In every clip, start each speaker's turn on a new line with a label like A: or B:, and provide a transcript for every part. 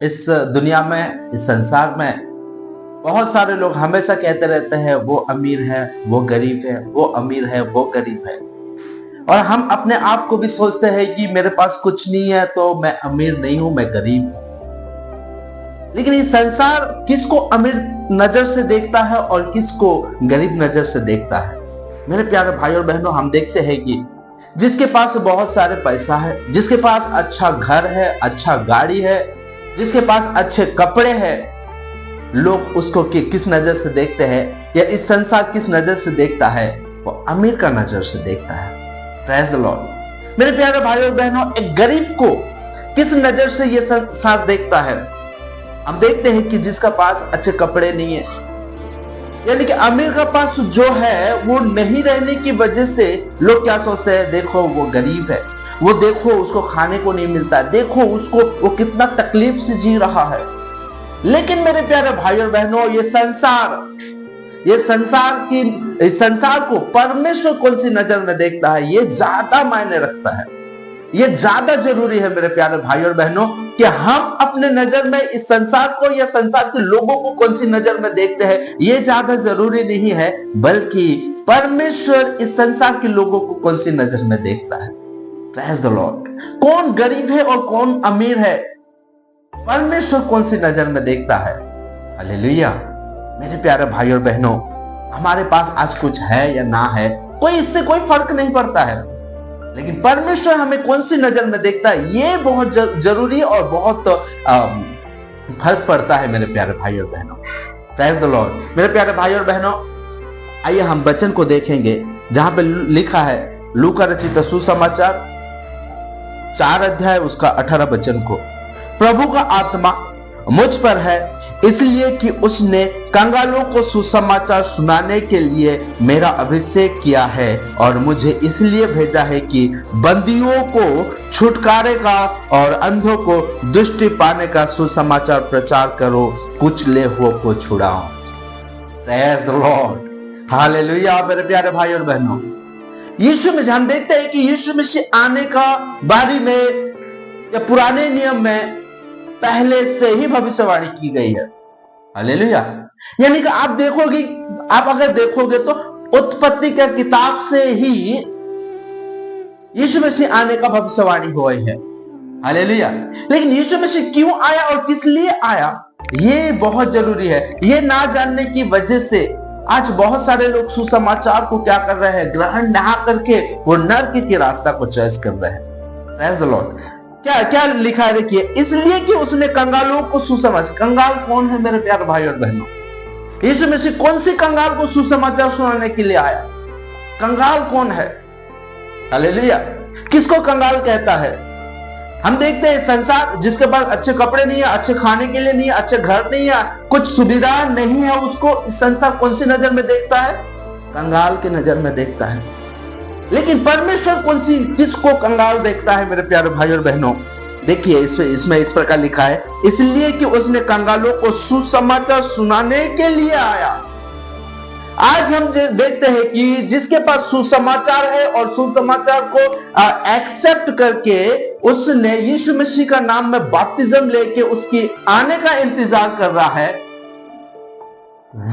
A: इस दुनिया में, इस संसार में बहुत सारे लोग हमेशा कहते रहते हैं वो अमीर है, वो गरीब है, वो अमीर है, वो गरीब है। और हम अपने आप को भी सोचते हैं कि मेरे पास कुछ नहीं है तो मैं अमीर नहीं हूं, मैं गरीब हूं। लेकिन ये संसार किसको अमीर नजर से देखता है और किसको गरीब नजर से देखता है? मेरे प्यारे भाई और बहनों, हम देखते हैं कि जिसके पास बहुत सारे पैसा है, जिसके पास अच्छा घर है, अच्छा गाड़ी है, जिसके पास अच्छे कपड़े हैं, लोग उसको किस नजर से देखते हैं या इस संसार किस नजर से देखता है? वो अमीर का नजर से देखता है। Praise the Lord. मेरे प्यारे भाइयों और बहनों, एक गरीब को किस नजर से ये संसार देखता है? हम देखते हैं कि जिसका पास अच्छे कपड़े नहीं है, यानी कि अमीर का पास जो है वो नहीं रहने की वजह से लोग क्या सोचते हैं? देखो वो गरीब है, वो देखो उसको खाने को नहीं मिलता है, देखो उसको वो कितना तकलीफ से जी रहा है। लेकिन मेरे प्यारे भाई और बहनों, ये संसार को परमेश्वर कौन सी नजर में देखता है, ये ज्यादा मायने रखता है। ये ज्यादा जरूरी है मेरे प्यारे भाई और बहनों कि हम अपने नजर में इस संसार को या संसार के लोगों को कौन सी नजर में देखते हैं, ये ज्यादा जरूरी नहीं है, बल्कि परमेश्वर इस संसार के लोगों को कौन सी नजर में देखता है। Praise the Lord. कौन गरीब है और कौन अमीर है, परमेश्वर कौन सी नजर में देखता है? हालेलुया। मेरे प्यारे भाई और बहनों, हमारे पास आज कुछ है या ना है, इससे कोई फर्क नहीं पड़ता है, लेकिन परमेश्वर हमें कौन सी नजर में देखता है, ये बहुत जरूरी और बहुत फर्क पड़ता है मेरे प्यारे भाई और बहनों। Praise the Lord. मेरे प्यारे भाई और बहनों, आइए हम वचन को देखेंगे जहां पे लिखा है लूका रचित सुसमाचार 4 अध्याय उसका 18 वचन को। प्रभु का आत्मा मुझ पर है, इसलिए कि उसने कंगालों को सुसमाचार सुनाने के लिए मेरा अभिषेक किया है और मुझे इसलिए भेजा है कि बंदियों को छुटकारे का और अंधों को दृष्टि पाने का सुसमाचार प्रचार करो, कुचले हुओं को छुड़ाओ। Praise the lord. हालेलुया। मेरे प्यारे भाई और बहनों, यीशु में हम देखते हैं कि यीशु मसीह आने का बारे में या पुराने नियम में पहले से ही भविष्यवाणी की गई है। हालेलुया। यानी कि आप अगर देखोगे तो उत्पत्ति के किताब से ही यीशु मसीह आने का भविष्यवाणी हुई है। हालेलुया। लेकिन यीशु मसीह क्यों आया और किस लिए आया, ये बहुत जरूरी है। ये ना जानने की वजह से आज बहुत सारे लोग सुसमाचार को क्या कर रहे हैं, ग्रहण ना करके वो नर्क के रास्ता को चॉइस कर रहे हैं। Praise the Lord. क्या लिखा है देखिए, इसलिए कि उसने कंगालों को कंगाल कौन है मेरे प्यारे भाई और बहनों? यीशु मसीह कौन सी कंगाल को सुसमाचार सुनाने के लिए आया? कंगाल कौन है? हालेलुया। किसको कंगाल कहता है? हम देखते हैं संसार जिसके पास अच्छे कपड़े नहीं है, अच्छे खाने के लिए नहीं है, अच्छे घर नहीं है, कुछ सुविधा नहीं है, उसको संसार कौन सी नजर में देखता है? कंगाल की नजर में देखता है। लेकिन परमेश्वर किसको कंगाल देखता है मेरे प्यारे भाई और बहनों? देखिए इसमें इस प्रकार लिखा है, इसलिए कि उसने कंगालों को सुसमाचार सुनाने के लिए आया। आज हम देखते हैं कि जिसके पास सुसमाचार है और सुसमाचार को एक्सेप्ट करके उसने यीशु मसीह का नाम में बपतिस्म लेके उसकी आने का इंतजार कर रहा है,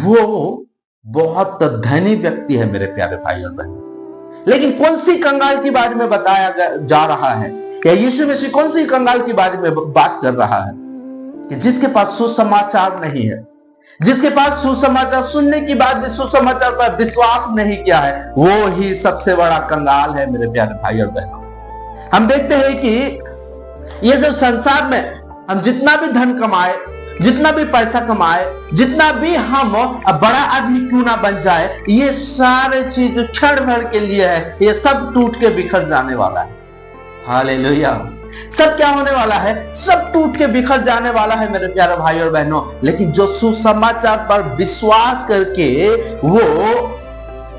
A: वो बहुत धनी व्यक्ति है मेरे प्यारे भाई और बहन। लेकिन कौन सी कंगाल के बारे में बताया जा रहा है? क्या यीशु मसीह कौन सी कंगाल के बारे में बात कर रहा है? कि जिसके पास सुसमाचार नहीं है, जिसके पास सुसमाचार सुनने के बाद भी सुसमाचार पर विश्वास नहीं किया है, वो ही सबसे बड़ा कंगाल है मेरे प्यारे भाई और बहनों। हम देखते हैं कि ये सब संसार में हम जितना भी धन कमाए, जितना भी पैसा कमाए, जितना भी हम बड़ा आदमी क्यों ना बन जाए, ये सारे चीज क्षण भर के लिए है, ये सब टूट के बिखर जाने वाला है। हालेलुया। सब क्या होने वाला है? सब टूट के बिखर जाने वाला है मेरे प्यारे भाई और बहनों। लेकिन जो सुसमाचार पर विश्वास करके वो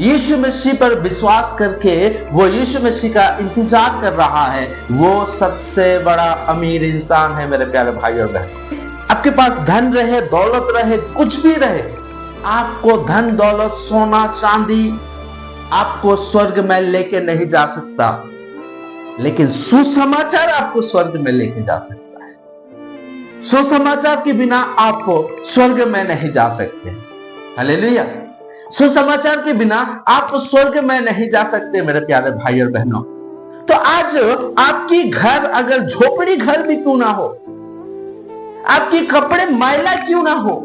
A: यीशु मसीह पर विश्वास करके वो यीशु मसीह का इंतजार कर रहा है, वो सबसे बड़ा अमीर इंसान है मेरे प्यारे भाई और बहनों। आपके पास धन रहे, दौलत रहे, कुछ भी रहे, आपको धन दौलत सोना चांदी आपको स्वर्ग में लेके नहीं जा सकता, लेकिन सुसमाचार आपको स्वर्ग में लेके जा सकता है। सुसमाचार के बिना आप स्वर्ग में नहीं जा सकते। हालेलुया। सुसमाचार के बिना आप स्वर्ग में नहीं जा सकते मेरे प्यारे भाई और बहनों। तो आज आपकी घर अगर झोपड़ी घर भी क्यों ना हो, आपके कपड़े मैला क्यों ना हो,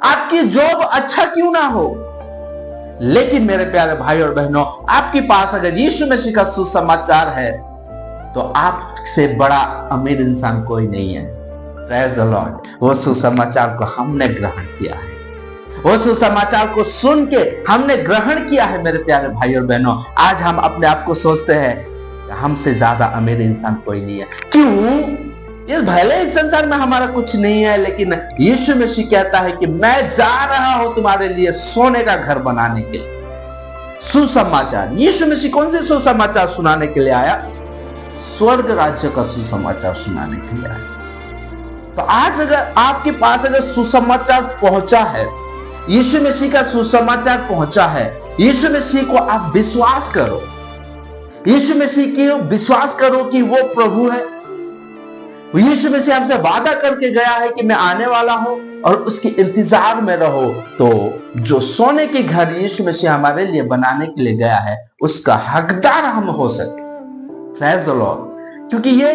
A: आपकी जॉब अच्छा क्यों ना हो, लेकिन मेरे प्यारे भाई और बहनों, आपके पास अगर यीशु मसीह का सुसमाचार है तो आपसे बड़ा अमीर इंसान कोई नहीं है। Praise the Lord. वो सुसमाचार को हमने ग्रहण किया है, वो सुसमाचार को सुन के हमने ग्रहण किया है मेरे प्यारे भाई और बहनों। आज हम अपने आप को सोचते हैं हमसे ज्यादा अमीर इंसान कोई नहीं है। क्यों? इस भले इस संसार में हमारा कुछ नहीं है, लेकिन यीशु मसीह कहता है कि मैं जा रहा हूं तुम्हारे लिए सोने का घर बनाने के लिए। सुसमाचार, यीशु मसीह कौन से सुसमाचार सुनाने के लिए आया? स्वर्ग राज्य का सुसमाचार सुनाने के लिए आया। तो आज अगर आपके पास अगर सुसमाचार पहुंचा है, यीशु मसीह का सुसमाचार पहुंचा है, यीशु मसीह को आप विश्वास करो, यीशु मसीह की विश्वास करो कि वो प्रभु है। यीशु मसीह हमसे वादा करके गया है कि मैं आने वाला हूं और उसके इंतजार में रहो। तो जो सोने के घर यीशु मसीह हमारे लिए बनाने के लिए गया है, उसका हकदार हम हो सके। Praise the Lord. क्योंकि ये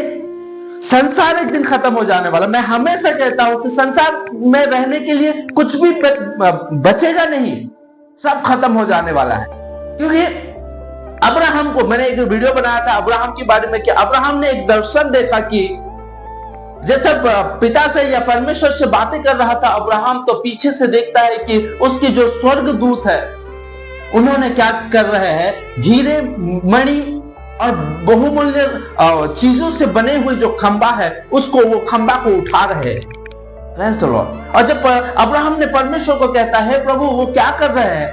A: संसार एक दिन खत्म हो जाने वाला। मैं हमेशा कहता हूं कि संसार में रहने के लिए कुछ भी बचेगा नहीं, सब खत्म हो जाने वाला है। क्योंकि अब्राहम को, मैंने एक वीडियो बनाया था अब्राहम के बारे में कि अब्राहम ने एक दर्शन देखा कि जैसे पिता से या परमेश्वर से बातें कर रहा था अब्राहम, तो पीछे से देखता है कि उसके जो स्वर्गदूत है उन्होंने क्या कर रहे हैं, हीरे मणि और बहुमूल्य चीजों से बने हुए जो खंबा है उसको, वो खंबा को उठा रहे हैं। Praise the Lord. और जब अब्राहम ने परमेश्वर को कहता है प्रभु वो क्या कर रहे हैं,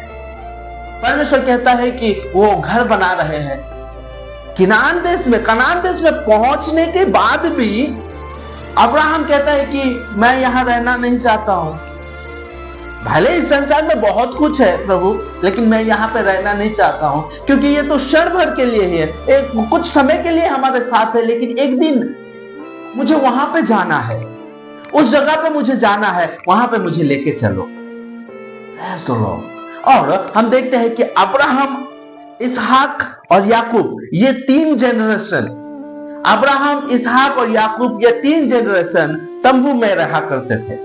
A: परमेश्वर कहता है कि वो घर बना रहे हैं कनान देश में। कनान देश में पहुंचने के बाद भी अब्राहम कहता है कि मैं यहां रहना नहीं चाहता हूं। भले इस संसार में बहुत कुछ है प्रभु, लेकिन मैं यहाँ पे रहना नहीं चाहता हूँ, क्योंकि ये तो क्षण भर के लिए है, एक कुछ समय के लिए हमारे साथ है, लेकिन एक दिन मुझे वहां पे जाना है, उस जगह पे मुझे जाना है, वहां पे मुझे लेके चलो। और हम देखते हैं कि अब्राहम, इसहाक और याकूब, ये 3 जनरेशन, अब्राहम, इसहाक और याकूब, ये 3 जनरेशन तंबू में रहा करते थे,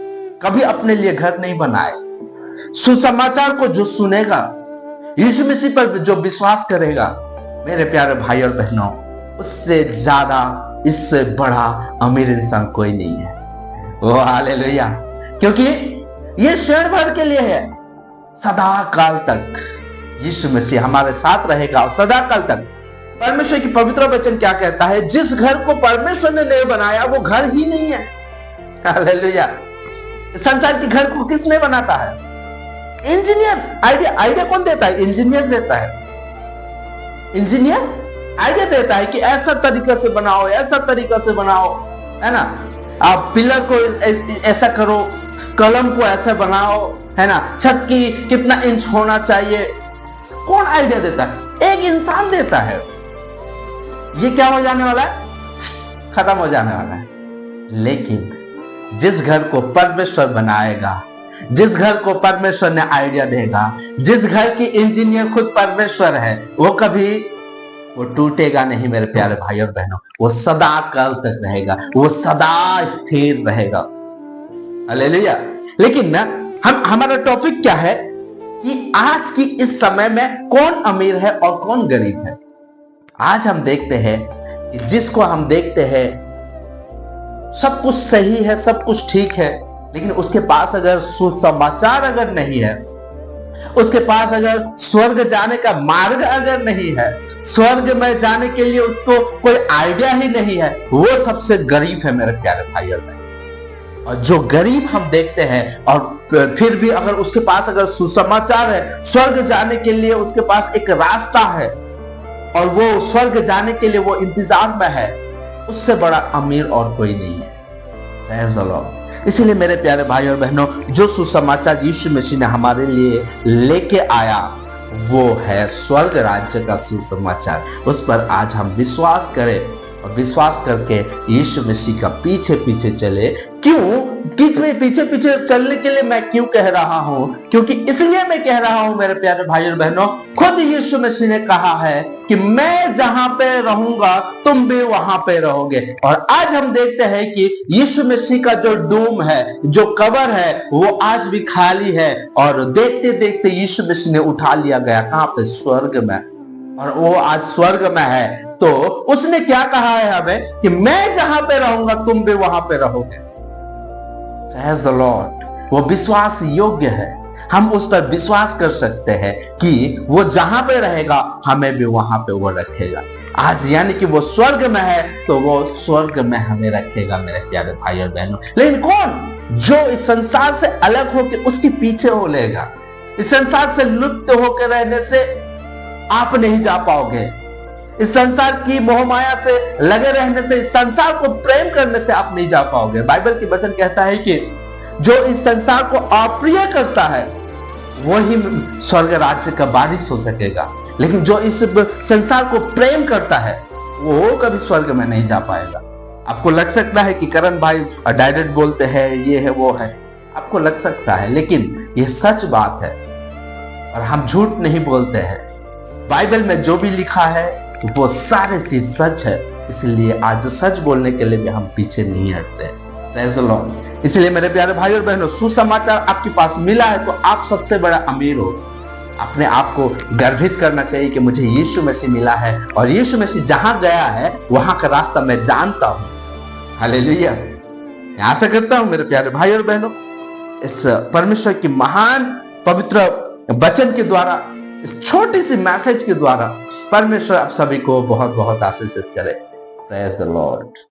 A: कभी अपने लिए घर नहीं बनाए। सुसमाचार को जो सुनेगा, यीशु मसीह पर जो विश्वास करेगा, मेरे प्यारे भाई और बहनों, उससे ज्यादा, इससे बड़ा अमीर इंसान कोई नहीं है। ओ हालेलुया। क्योंकि ये क्षण भर के लिए है, सदा काल तक यीशु मसीह हमारे साथ रहेगा। सदा काल तक परमेश्वर की पवित्र वचन क्या कहता है? जिस घर को परमेश्वर ने नहीं बनाया वो घर ही नहीं है। हालेलुया। संसार के घर को किसने बनाता है? इंजीनियर। आइडिया कौन देता है? इंजीनियर देता है। इंजीनियर आइडिया देता है कि ऐसा तरीका से बनाओ, ऐसा तरीका से बनाओ, है ना, आप पिलर को ऐसा करो, कलम को ऐसा बनाओ, है ना, छत की कितना इंच होना चाहिए। कौन आइडिया देता है? एक इंसान देता है। ये क्या हो जाने वाला है? खत्म हो जाने वाला है। लेकिन जिस घर को परमेश्वर बनाएगा, जिस घर को परमेश्वर ने आइडिया देगा, जिस घर की इंजीनियर खुद परमेश्वर है, वो टूटेगा नहीं मेरे प्यारे भाई और बहनों। वो सदा काल तक रहेगा, वो सदा स्थिर रहेगा। हालेलुया। लेकिन ना, हमारा टॉपिक क्या है कि आज की इस समय में कौन अमीर है और कौन गरीब है। आज हम देखते हैं कि जिसको हम देखते हैं सब कुछ सही है, सब कुछ ठीक है, लेकिन उसके पास अगर सुसमाचार अगर नहीं है, उसके पास अगर स्वर्ग जाने का मार्ग अगर नहीं है, स्वर्ग में जाने के लिए उसको कोई आइडिया ही नहीं है, वो सबसे गरीब है मेरे प्यारे भाई और बहन। और जो गरीब हम देखते हैं और फिर भी अगर उसके पास अगर सुसमाचार है, स्वर्ग जाने के लिए उसके पास एक रास्ता है और वो स्वर्ग जाने के लिए वो इंतजार में है, उससे बड़ा अमीर और कोई नहीं है। Praise the Lord. इसीलिए मेरे प्यारे भाई और बहनों, जो सुसमाचार यीशु मसीह ने हमारे लिए लेके आया वो है स्वर्ग राज्य का सुसमाचार। उस पर आज हम विश्वास करें और विश्वास करके यीशु मसीह का पीछे पीछे चले। क्यों पीछे पीछे चलने के लिए मैं क्यों कह रहा हूं? क्योंकि इसलिए मैं कह रहा हूं मेरे प्यारे भाई और बहनों, खुद यीशु मसीह ने कहा है कि मैं जहां पे रहूंगा तुम भी वहां पे रहोगे। और आज हम देखते हैं कि यीशु मसीह का जो डूम है, जो कब्र है, वो आज भी खाली है। और देखते देखते यीशु मसीह ने उठा लिया गया, कहां पे? स्वर्ग में। और वो आज स्वर्ग में है। तो उसने क्या कहा है हमें कि मैं जहां पे रहूंगा तुम भी वहां पे रहोगे। Praise the Lord। वो विश्वास योग्य है, हम उस पर विश्वास कर सकते हैं कि वो जहां पे रहेगा हमें भी वहां पे वो रखेगा। आज यानी कि वो स्वर्ग में है तो वो स्वर्ग में हमें रखेगा मेरे प्यारे भाई और बहनों। लेकिन कौन? जो इस संसार से अलग होकर उसके पीछे हो लेगा। इस संसार से लुप्त होकर रहने से आप नहीं जा पाओगे। इस संसार की मोहमाया से लगे रहने से, इस संसार को प्रेम करने से आप नहीं जा पाओगे। बाइबल की वचन कहता है कि जो इस संसार को अप्रिय करता है वही स्वर्ग राज्य का वारिस हो सकेगा। लेकिन जो इस संसार को प्रेम करता है वो कभी स्वर्ग में नहीं जा पाएगा। आपको लग सकता है कि करण भाई डायरेक्ट बोलते हैं, ये है वो है, आपको लग सकता है, लेकिन ये सच बात है और हम झूठ नहीं बोलते हैं। बाइबल में जो भी लिखा है वो सारे चीज सच है, इसलिए आज सच बोलने के लिए भी हम पीछे नहीं हटते। Praise the Lord. इसलिए मेरे प्यारे भाई और बहनों, सुसमाचार आपके पास मिला है तो आप सबसे बड़ा अमीर हो। अपने आप को गर्वित करना चाहिए कि मुझे यीशु मसीह मिला है और यीशु मसीह जहां गया है वहां का रास्ता मैं जानता हूं। हालेलुया। मैं आशा करता हूं मेरे प्यारे भाई और बहनों, इस परमेश्वर की महान पवित्र वचन के द्वारा, इस छोटी सी मैसेज के द्वारा परमेश्वर आप सभी को बहुत बहुत आशीषित करे। Praise the Lord.